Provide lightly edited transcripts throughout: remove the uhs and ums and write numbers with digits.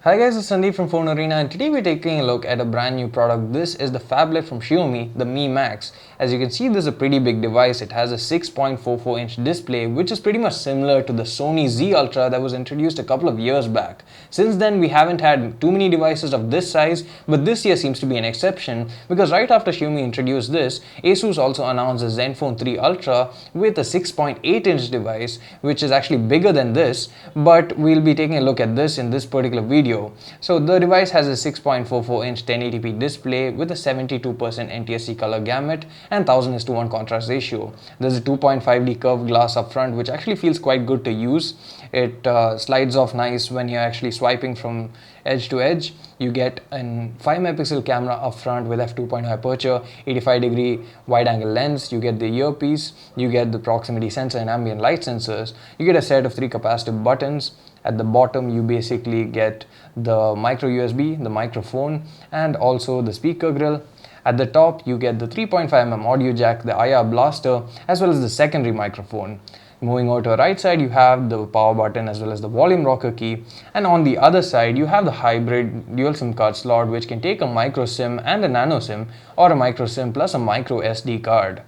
Hi guys, it's Sandeep from Phone Arena, and today we're taking a look at a brand new product. This is the phablet from Xiaomi, the Mi Max. As you can see, this is a pretty big device. It has a 6.44-inch display, which is pretty much similar to the Sony Z Ultra that was introduced a couple of years back. Since then, we haven't had too many devices of this size, but this year seems to be an exception because right after Xiaomi introduced this, Asus also announced the Zenfone 3 Ultra with a 6.8-inch device, which is actually bigger than this, but we'll be taking a look at this in this particular video. So the device has a 6.44-inch 1080p display with a 72% NTSC color gamut and 1000:1 contrast ratio. There's a 2.5D curved glass up front, which actually feels quite good to use. It slides off nice when you're actually swiping from edge to edge. You get a 5-megapixel camera up front with f2.0 aperture, 85-degree wide-angle lens. You get the earpiece, you get the proximity sensor and ambient light sensors. You get a set of 3 capacitive buttons. At the bottom, you basically get the micro USB, the microphone, and also the speaker grill. At the top, you get the 3.5mm audio jack, the IR blaster, as well as the secondary microphone. Moving over to the right side, you have the power button as well as the volume rocker key. And on the other side, you have the hybrid dual SIM card slot, which can take a micro SIM and a nano SIM, or a micro SIM plus a micro SD card.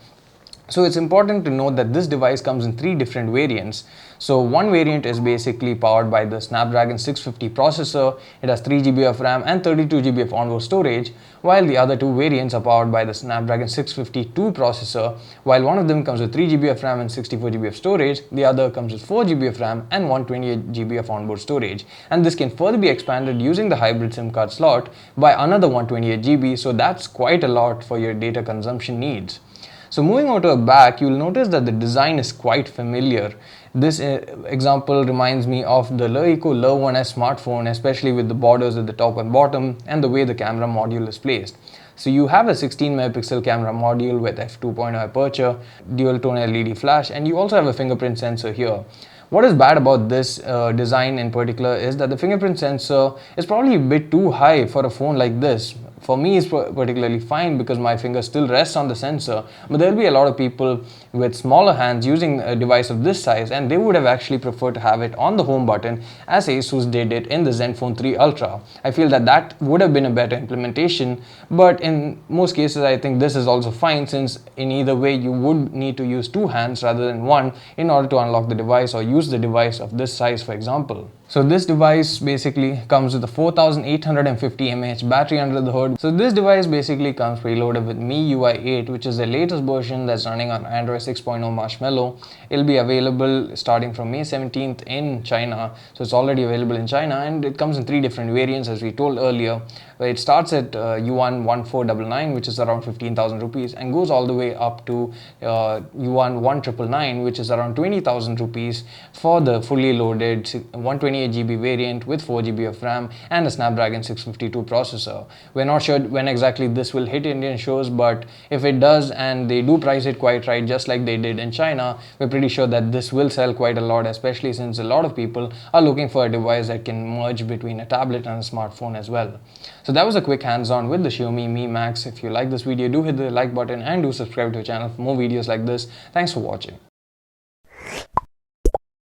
So it's important to note that this device comes in 3 different variants. So one variant is basically powered by the Snapdragon 650 processor. It has 3GB of RAM and 32GB of onboard storage, while the other 2 variants are powered by the Snapdragon 652 processor. While one of them comes with 3GB of RAM and 64GB of storage, the other comes with 4GB of RAM and 128GB of onboard storage. And this can further be expanded using the hybrid SIM card slot by another 128GB, so that's quite a lot for your data consumption needs. So moving over to the back, you will notice that the design is quite familiar. This example reminds me of the LeEco Le1S smartphone, especially with the borders at the top and bottom and the way the camera module is placed. So you have a 16-megapixel camera module with f2.0 aperture, dual tone LED flash, and you also have a fingerprint sensor here. What is bad about this design in particular is that the fingerprint sensor is probably a bit too high for a phone like this. For me, it's particularly fine because my finger still rests on the sensor, but there'll be a lot of people with smaller hands using a device of this size, and they would have actually preferred to have it on the home button as Asus did it in the Zenfone 3 Ultra. I feel that that would have been a better implementation, but in most cases I think this is also fine, since in either way you would need to use 2 hands rather than 1 in order to unlock the device or use the device of this size, for example. So this device basically comes with a 4850 mAh battery under the hood. So this device basically comes preloaded with MIUI 8, which is the latest version that's running on Android 6.0 Marshmallow. It'll be available starting from May 17th in China. So it's already available in China, and it comes in 3 different variants as we told earlier. It starts at yuan 1499, which is around 15,000 rupees, and goes all the way up to yuan 1999, which is around 20,000 rupees for the fully loaded 128GB variant with 4GB of RAM and a Snapdragon 652 processor. We're not sure when exactly this will hit Indian shows, but if it does and they do price it quite right, just like they did in China, we're pretty sure that this will sell quite a lot, especially since a lot of people are looking for a device that can merge between a tablet and a smartphone as well. So that was a quick hands-on with the Xiaomi Mi Max. If you like this video, do hit the like button and do subscribe to the channel for more videos like this. Thanks for watching.